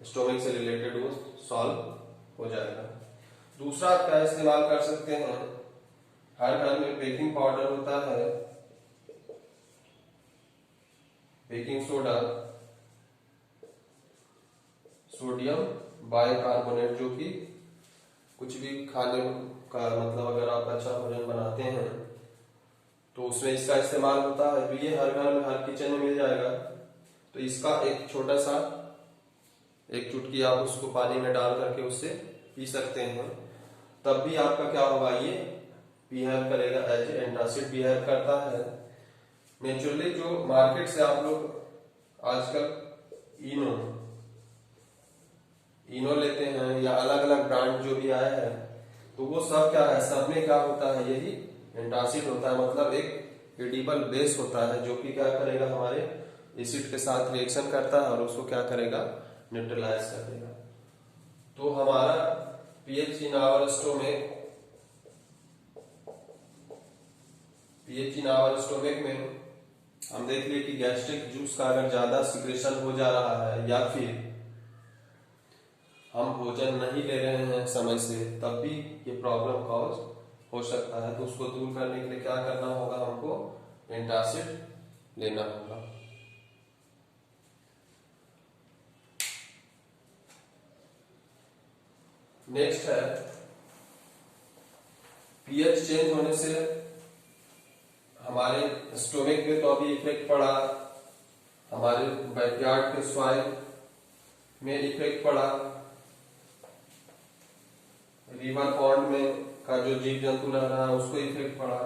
स्टोमक से रिलेटेड वो सॉल्व हो जाएगा। दूसरा आप क्या इस्तेमाल कर सकते हैं, हर घर में बेकिंग पाउडर होता है, बेकिंग सोडा, सोडियम बाइकार्बोनेट, जो कि कुछ भी खाने का, मतलब अगर आप अच्छा भोजन बनाते हैं तो उसमें इसका इस्तेमाल होता है। तो ये हर घर में, हर किचन में मिल जाएगा। तो इसका एक छोटा सा, एक चुटकी आप उसको पानी में डाल करके उससे पी सकते हैं, तब भी आपका क्या होगा, ये बिहेव करेगा एज एंटासिड बिहेव करता है। नेचुरली जो मार्केट से आप लोग आजकल इनो लेते हैं, या अलग अलग ब्रांड जो भी आया है, तो वो सब क्या है, सब में क्या होता है, यही एंटासिड होता है, मतलब एक एडिबल बेस होता है जो कि क्या करेगा, हमारे एसिड के साथ रिएक्शन करता है और उसको क्या करेगा, न्यूट्रलाइज कर देगा। तो हमारा पीएच इन आवर स्टोमेक में हम देख लिए कि गैस्ट्रिक जूस का अगर ज्यादा सिक्रेशन हो जा रहा है या फिर हम भोजन नहीं ले रहे हैं समय से, तब भी ये प्रॉब्लम कॉज हो सकता है। तो उसको दूर करने के लिए क्या करना होगा, हमको एंटासिड लेना होगा। नेक्स्ट है पीएच चेंज होने से हमारे स्टोमिक पे तो अभी इफेक्ट पड़ा, हमारे बैकयार्ड के सॉइल में इफेक्ट पड़ा, रिवर पॉन्ड में का जो जीव जंतु रह रहा है उसको इफेक्ट पड़ा।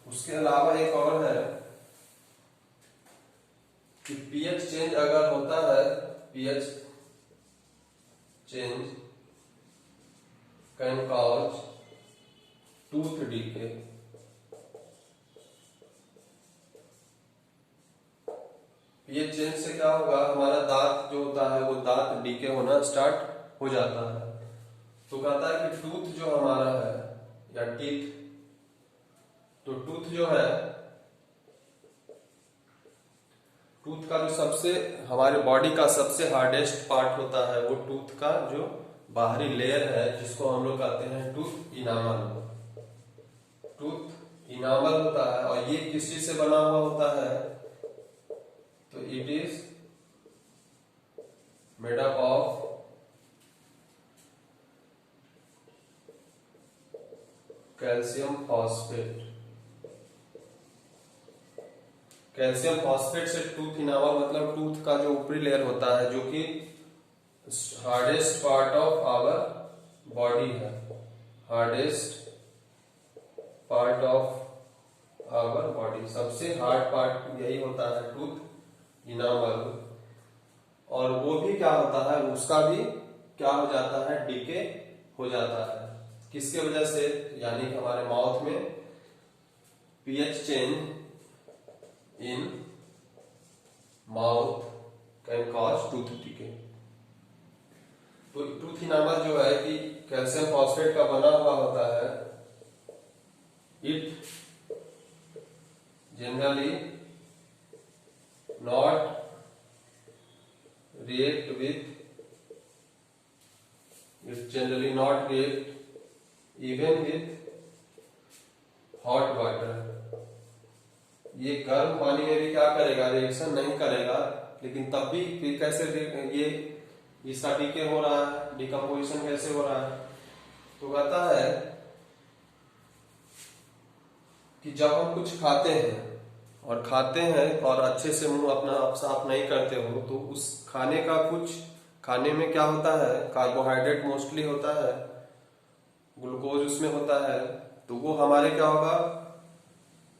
उसके अलावा एक और है कि पीएच चेंज अगर होता है, pH change can cause tooth decay. PH change से क्या होगा, हमारा दांत जो होता है वो दांत डीके होना स्टार्ट हो जाता है। तो कहता है कि टूथ जो हमारा है या टीथ, तो टूथ जो है, टूथ का जो सबसे हमारे बॉडी का सबसे हार्डेस्ट पार्ट होता है वो टूथ का जो बाहरी लेयर है, जिसको हम लोग कहते हैं टूथ इनामल। टूथ इनामल होता है और ये किस चीज से बना हुआ होता है, तो it is made up of calcium phosphate. Calcium phosphate से टूथ इनामल मतलब टूथ का जो ऊपरी लेयर होता है, जो कि hardest part of our body है, hardest part of our body, सबसे हार्ड पार्ट यही होता है टूथ इनामल। और वो भी क्या होता है, उसका भी क्या हो जाता है, डीके हो जाता है। किसके वजह से, यानी कि हमारे माउथ में pH change in mouth can cause tooth decay. तो टूथ इनामल जो है कि कैल्शियम फॉस्फेट का बना हुआ होता है, it generally not react even with hot water। ये गर्म पानी में भी क्या करेगा, रिएक्शन नहीं करेगा, लेकिन तब भी फिर कैसे ये इसका डीके हो रहा है, डिकम्पोजिशन कैसे हो रहा है। तो कहता है कि जब हम कुछ खाते हैं और अच्छे से मुंह अपना आप साफ नहीं करते हो, तो उस खाने में क्या होता है, कार्बोहाइड्रेट मोस्टली होता है, ग्लूकोज उसमें होता है। तो वो हमारे क्या होगा,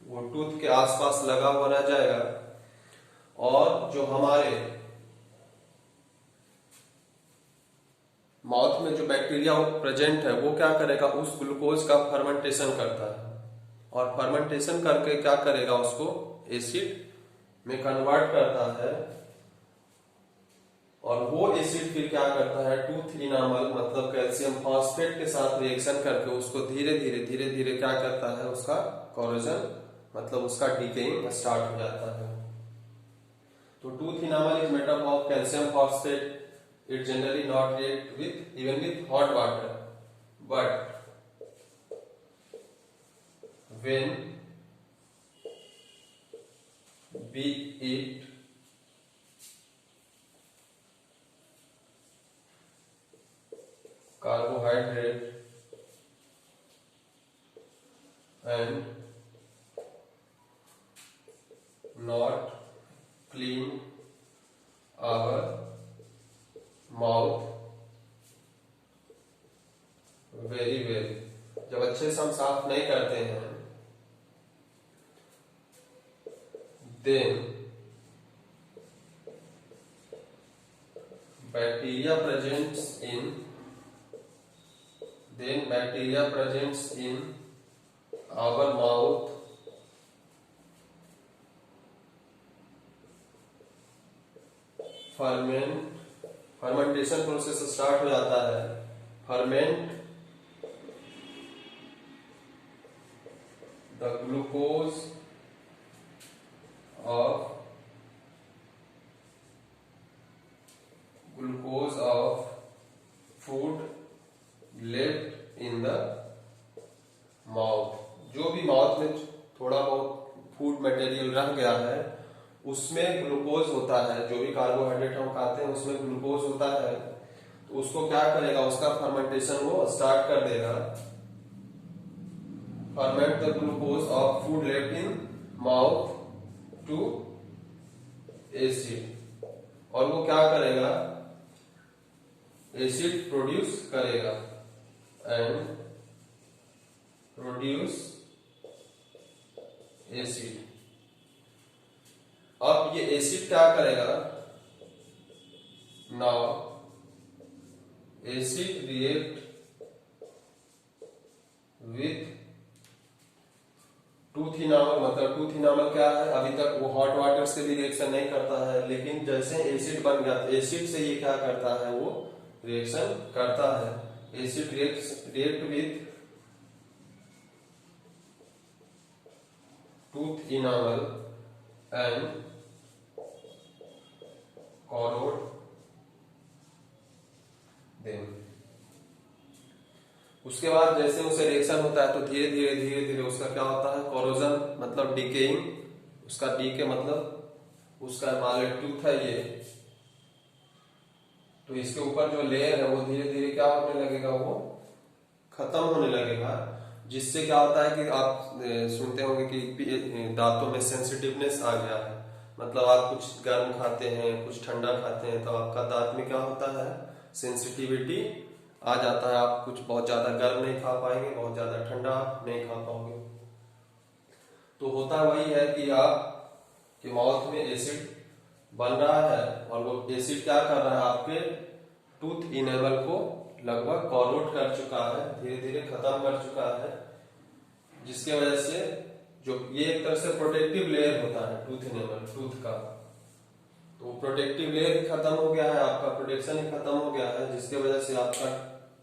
वो टूथ के आसपास लगा हुआ रह जाएगा, और जो हमारे माउथ में जो बैक्टीरिया प्रेजेंट है वो क्या करेगा, उस ग्लूकोज का फर्मेंटेशन करता है, और फर्मेंटेशन करके क्या करेगा, उसको एसिड में कन्वर्ट करता है। और वो एसिड फिर क्या करता है, टूथ इनामल मतलब कैल्शियम फॉस्फेट के साथ रिएक्शन करके उसको धीरे धीरे क्या करता है, उसका कोरोजन मतलब उसका डीकेइंग स्टार्ट हो जाता है। तो tooth enamel is made up of calcium phosphate. It generally not react with even with hot water, but when we eat carbohydrate and not clean our mouth very well, जब अच्छे से हम साफ नहीं करते हैं, then bacteria present in then bacteria presents in our mouth fermentation process start हो जाता है। Ferment the glucose of food left in the mouth. जो भी माउथ में थोड़ा बहुत फूड मटेरियल रह गया है उसमें ग्लूकोज होता है। जो भी कार्बोहाइड्रेट हम खाते हैं उसमें ग्लूकोज होता है, तो उसको क्या करेगा, उसका फर्मेंटेशन वो स्टार्ट कर देगा। Ferment the glucose of food left in mouth to acid, और वो क्या करेगा, एसिड प्रोड्यूस करेगा एंड प्रोड्यूस एसिड। अब ये एसिड क्या करेगा, now acid react with tooth enamel. मतलब टूथ इनामल क्या है, अभी तक वो हॉट वाटर से भी रिएक्शन नहीं करता है, लेकिन जैसे एसिड बन गया एसिड से ये क्या करता है, वो रिएक्शन करता है। Acid react with tooth enamel and corrode them। उसके बाद जैसे उसे रिएक्शन होता है तो धीरे धीरे उसका क्या होता है, कोरोजन मतलब डिकेइंग। उसका डीके मतलब उसका मान लो टूथ है ये, तो इसके ऊपर जो लेयर है वो धीरे धीरे क्या होने लगेगा, वो खत्म होने लगेगा। जिससे क्या होता है कि आप सुनते होंगे कि दांतों में सेंसिटिवनेस आ गया है। मतलब आप कुछ गर्म खाते हैं, कुछ ठंडा खाते हैं, तो आपका दांत में क्या होता है, सेंसिटिविटी आ जाता है। आप कुछ बहुत ज्यादा गर्म नहीं खा पाएंगे, बहुत ज्यादा ठंडा नहीं खा पाओगे। तो होता वही है कि आपके माउथ में एसिड बन रहा है और वो एसिड क्या कर रहा है, आपके टूथ इनेमल को लगभग कॉरोड कर चुका है, धीरे धीरे खत्म कर चुका है। जिसके वजह से जो ये एक तरह से प्रोटेक्टिव लेयर होता है टूथ इनेमल, टूथ का, तो प्रोटेक्टिव लेयर ही खत्म हो गया है, आपका प्रोटेक्शन ही खत्म हो गया है, जिसके वजह से आपका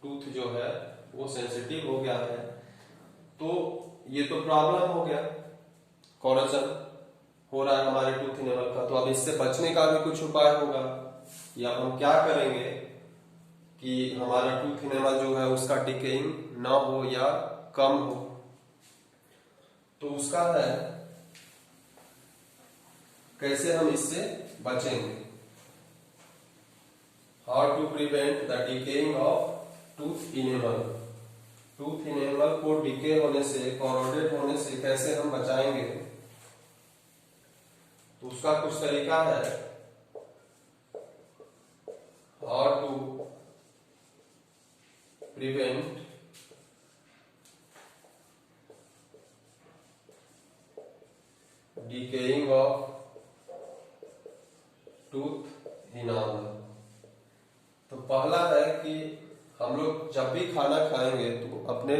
टूथ जो है वो सेंसिटिव हो गया है। तो ये तो प्रॉब्लम हो गया, कोरोजन हो रहा है हमारे टूथ इनेमल का। तो अब इससे बचने का भी कुछ उपाय होगा, या हम क्या करेंगे कि हमारा टूथ इनेमल जो है उसका डिकेइंग ना हो या कम हो। तो उसका है कैसे हम इससे बचेंगे, how to prevent the decaying of tooth enamel. Tooth enamel को डिके होने से, कॉरोडेड होने से कैसे हम बचाएंगे, तो उसका कुछ तरीका है, how to prevent decaying of tooth enamel. तो पहला है कि हम लोग जब भी खाना खाएंगे तो अपने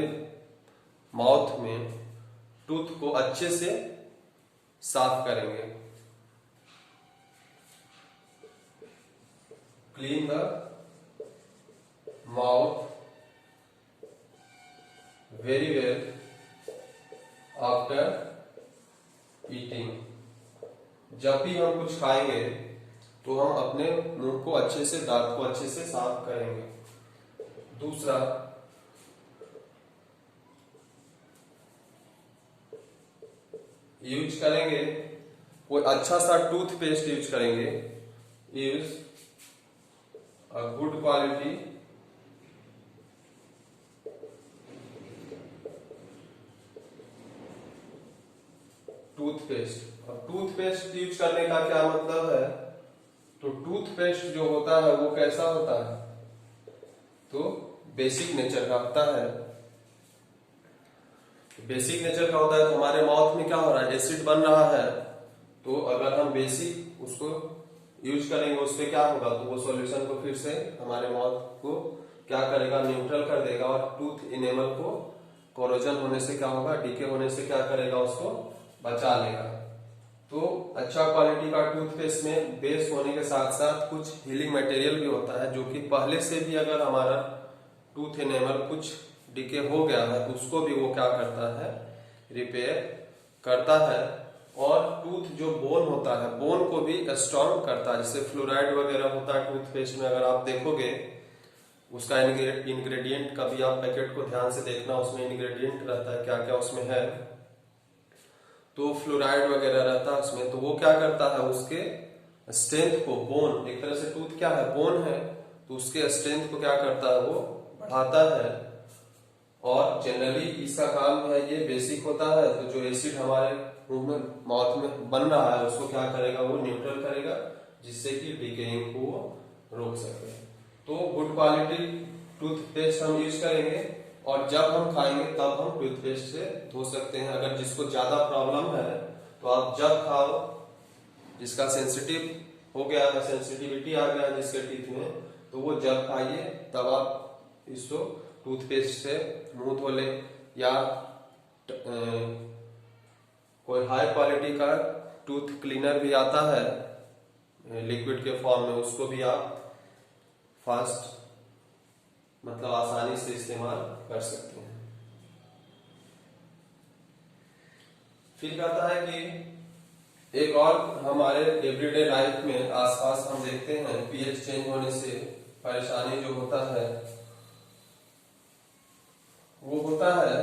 माउथ में टूथ को अच्छे से साफ करेंगे। Clean the mouth very well after eating. जब भी हम कुछ खाएंगे तो हम अपने मुंह को अच्छे से, दांत को अच्छे से साफ करेंगे। दूसरा, यूज करेंगे कोई अच्छा सा टूथपेस्ट यूज करेंगे। Use a good quality toothpaste. और टूथपेस्ट यूज करने का क्या मतलब है, तो टूथपेस्ट जो होता है वो कैसा होता है, तो बेसिक नेचर का होता है। बेसिक नेचर का होता है तो हमारे माउथ में क्या हो रहा है, एसिड बन रहा है, तो अगर हम बेसिक उसको यूज करेंगे उस पर क्या होगा, तो वो सॉल्यूशन को फिर से हमारे माउथ को क्या करेगा, न्यूट्रल कर देगा और टूथ इनेमल को कोरोजन होने से क्या होगा, डीके होने से क्या करेगा, उसको बचा लेगा। तो अच्छा क्वालिटी का टूथपेस्ट में बेस होने के साथ साथ कुछ हीलिंग मटेरियल भी होता है, जो कि पहले से भी अगर हमारा टूथ इनेमल कुछ डीके हो गया है तो उसको भी वो क्या करता है, रिपेयर करता है। और टूथ जो बोन होता है, बोन को भी स्ट्रॉन्ग करता है। जैसे फ्लोराइड वगैरह होता है टूथपेस्ट में, अगर आप देखोगे उसका इंग्रेडिएंट का भी आप पैकेट को ध्यान से देखना, उसमें इंग्रेडिएंट रहता है क्या क्या उसमें है। तो फ्लोराइड वगैरह रहता है उसमें, तो वो क्या करता है, उसके स्ट्रेंथ को, बोन एक तरह से टूथ क्या है, बोन है, तो उसके स्ट्रेंथ को क्या करता है, वो बढ़ाता है। और जनरली इसका काम है, ये बेसिक होता है, तो जो एसिड हमारे मुंह में, माउथ में बन रहा है उसको क्या करेगा, वो न्यूट्रल करेगा, जिससे कि डिकेइंग को वो रोक सके। तो गुड क्वालिटी टूथपेस्ट हम यूज करेंगे, और जब हम खाएंगे तब हम टूथपेस्ट से धो सकते हैं। अगर जिसको ज्यादा प्रॉब्लम है तो आप जब खाओ, जिसका सेंसिटिव हो गया है, सेंसिटिविटी आ गया है जिसके टीथ में, तो वो जब खाइए तब आप इसको टूथपेस्ट से मुंह धो ले, या कोई हाई क्वालिटी का टूथ क्लीनर भी आता है लिक्विड के फॉर्म में, उसको भी आप फास्ट मतलब आसानी से इस्तेमाल कर सकते हैं। फिर कहता है कि एक और हमारे एवरीडे लाइफ में आसपास हम देखते हैं पीएच चेंज होने से परेशानी जो होता है वो होता है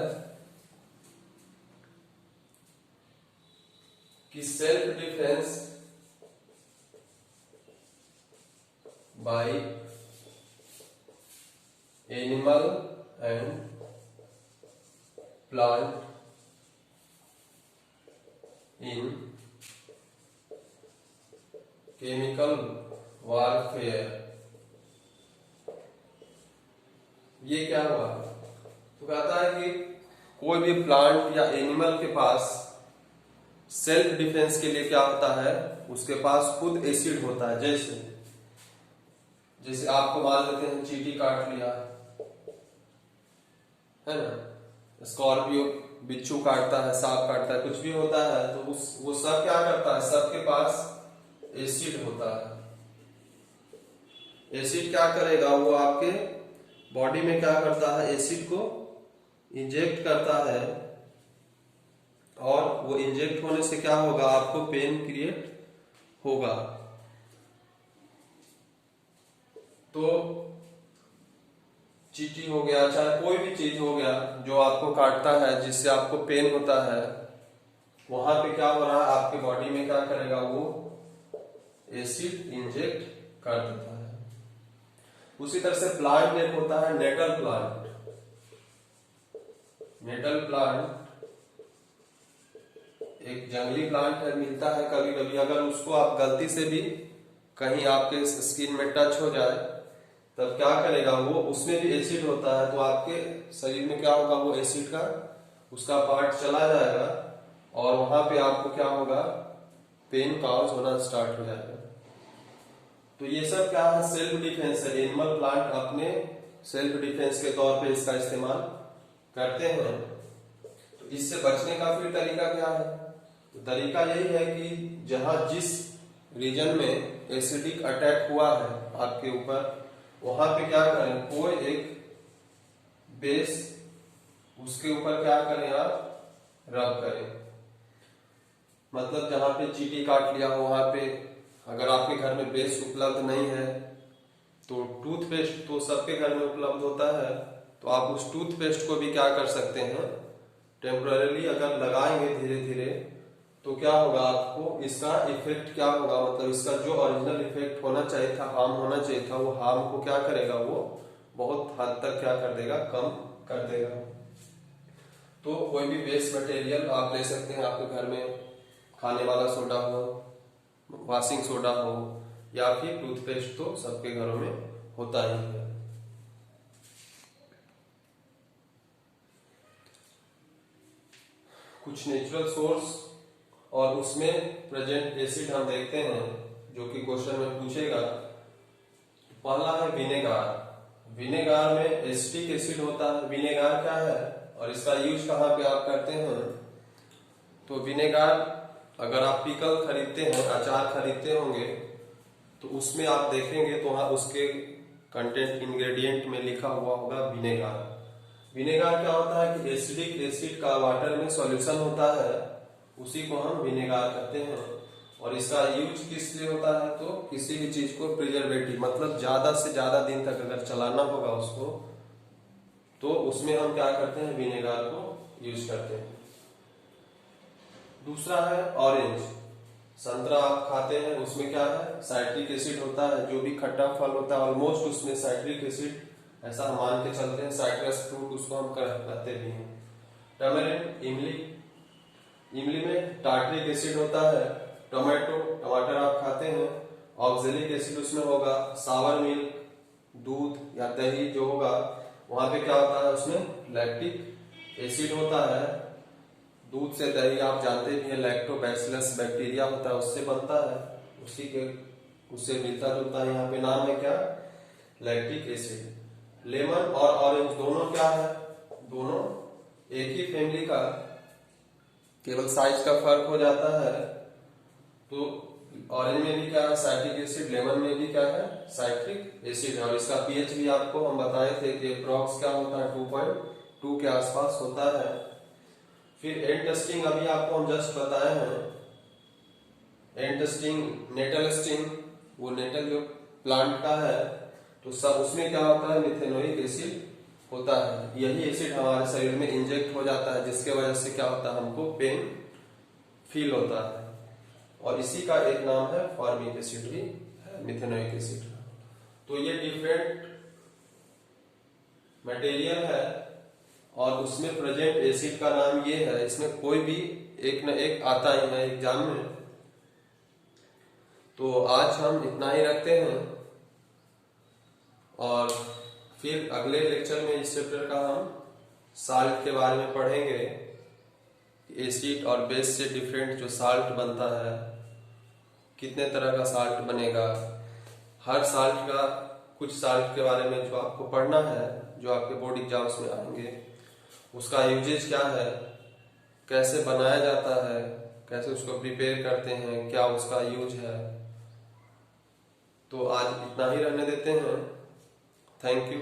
कि self defence bye animal and plant in chemical warfare. ये क्या हुआ, तो कहता है कि कोई भी प्लांट या एनिमल के पास सेल्फ डिफेंस के लिए क्या होता है, उसके पास खुद एसिड होता है। जैसे आपको मान लेते हैं चींटी काट लिया है ना, स्कॉर्पियो बिच्छू काटता है, सांप काटता है, कुछ भी होता है, तो वो सब क्या करता है, सबके पास एसिड होता है। एसिड क्या करेगा, वो आपके बॉडी में क्या करता है, एसिड को इंजेक्ट करता है, और वो इंजेक्ट होने से क्या होगा, आपको पेन क्रिएट होगा। तो चींटी हो गया, चाहे कोई भी चीज हो गया जो आपको काटता है, जिससे आपको पेन होता है, वहां पे क्या हो रहा है, आपके बॉडी में क्या करेगा, वो एसिड इंजेक्ट कर देता है। उसी तरह से प्लांट एक होता है नेटल प्लांट। नेटल प्लांट एक जंगली प्लांट है, मिलता है कभी कभी। अगर उसको आप गलती से भी कहीं आपके स्किन में टच हो जाए तब क्या करेगा, वो उसमें भी एसिड होता है, तो आपके शरीर में क्या होगा, वो एसिड का उसका पार्ट चला जाएगा, और वहां पे आपको क्या होगा, पेन कॉज होना स्टार्ट हो जाएगा। तो ये सब क्या है, सेल्फ डिफेंस है। एनिमल प्लांट अपने सेल्फ डिफेंस के तौर पे इसका इस्तेमाल करते हैं। तो इससे बचने का फिर तरीका क्या है, तो तरीका यही है कि जहां जिस रीजन में एसिडिक अटैक हुआ है आपके ऊपर, वहां पे क्या करें, कोई एक बेस उसके ऊपर क्या करें, आप रब करें। मतलब जहां पे चींटी काट लिया हो, वहां पे अगर आपके घर में बेस उपलब्ध नहीं है तो टूथपेस्ट तो सबके घर में उपलब्ध होता है, तो आप उस टूथपेस्ट को भी क्या कर सकते हैं, टेम्पररीली अगर लगाएंगे धीरे धीरे, तो क्या होगा, आपको इसका इफेक्ट क्या होगा, मतलब इसका जो ओरिजिनल इफेक्ट होना चाहिए था, हार्म होना चाहिए था, वो हार्म को क्या करेगा, वो बहुत हद तक क्या कर देगा, कम कर देगा। तो कोई भी वेस्ट मटेरियल आप ले सकते हैं, आपके घर में खाने वाला सोडा हो, वॉशिंग सोडा हो, या फिर टूथपेस्ट तो सबके घरों में होता ही है। कुछ नेचुरल सोर्स और उसमें प्रेजेंट एसिड हम देखते हैं, जो कि क्वेश्चन में पूछेगा। पहला है विनेगार। विनेगार में एसिटिक एसिड होता है। विनेगार क्या है और इसका यूज कहाँ पे आप करते हैं? तो विनेगार अगर आप पिकल खरीदते हैं, अचार खरीदते होंगे, तो उसमें आप देखेंगे तो वहाँ उसके कंटेंट इंग्रेडिएंट में लिखा हुआ होगा विनेगार। विनेगार क्या होता है कि एसिडिक एसिड का वाटर में सॉल्यूशन होता है, उसी को हम विनेगार कहते हैं। और इसका यूज किस लिए होता है? तो किसी भी चीज को प्रिजर्वेटिव, मतलब ज्यादा से ज्यादा दिन तक अगर चलाना होगा उसको, तो उसमें हम क्या करते हैं? विनेगार को यूज करते हैं। दूसरा है ऑरेंज। संतरा आप खाते हैं, उसमें क्या है? साइट्रिक एसिड होता है। जो भी खट्टा फल होता है ऑलमोस्ट उसमें साइट्रिक एसिड, ऐसा हम मान के चलते हैं। साइट्रस फ्रूट उसको हम कहते भी हैं। टमेरिन, इमली, इमली में टार्ट्रिक एसिड होता है। टोमेटो, टमाटर आप खाते हैं, ऑक्जेलिक एसिड उसमें होगा। सावर मिल्क, दूध या दही जो होगा, वहां पे क्या होता है? उसमें लैक्टिक एसिड होता है। दूध से दही आप जानते भी हैं, लैक्टोबैसिलस बैक्टीरिया होता है, उससे बनता है, उससे मिलता जुलता है। यहाँ पे नाम है क्या? Lactic acid. लेमन और ऑरेंज दोनों क्या है? दोनों एक ही फैमिली का, केवल साइज का फर्क हो जाता है। तो ऑरेंज में भी क्या है? Citric acid. लेमन में भी क्या है? साइट्रिक एसिड है। और इसका पीएच भी आपको हम बताए थे कि अप्रॉक्स क्या होता है? 2.2 के आसपास होता है। फिर एंटस्टिंग अभी आपको हम जस्ट बताए हैं। एंटस्टिंग, नेटल स्टिंग, वो नेटल जो प्लांट का है, तो सब उसमें क्या होता है? मिथेनोइक एसिड होता है। यही एसिड हमारे शरीर में इंजेक्ट हो जाता है, जिसके वजह से क्या होता है? हमको पेन फील होता है। और इसी का एक नाम है फॉर्मिक एसिड भी है, मिथेनोइक एसिड। तो ये डिफरेंट मटेरियल है और उसमें प्रेजेंट एसिड का नाम ये है। इसमें कोई भी एक न एक आता ही है एग्जाम में। तो आज हम इतना ही रखते हैं और फिर अगले लेक्चर में इस चैप्टर का हम साल्ट के बारे में पढ़ेंगे। एसिड और बेस से डिफरेंट जो साल्ट बनता है, कितने तरह का साल्ट बनेगा, हर साल्ट का कुछ साल्ट के बारे में जो आपको पढ़ना है, जो आपके बोर्ड एग्जाम्स में आएंगे, उसका यूजेज क्या है, कैसे बनाया जाता है, कैसे उसको प्रिपेयर करते हैं, क्या उसका यूज है। तो आज इतना ही रहने देते हैं। Thank you.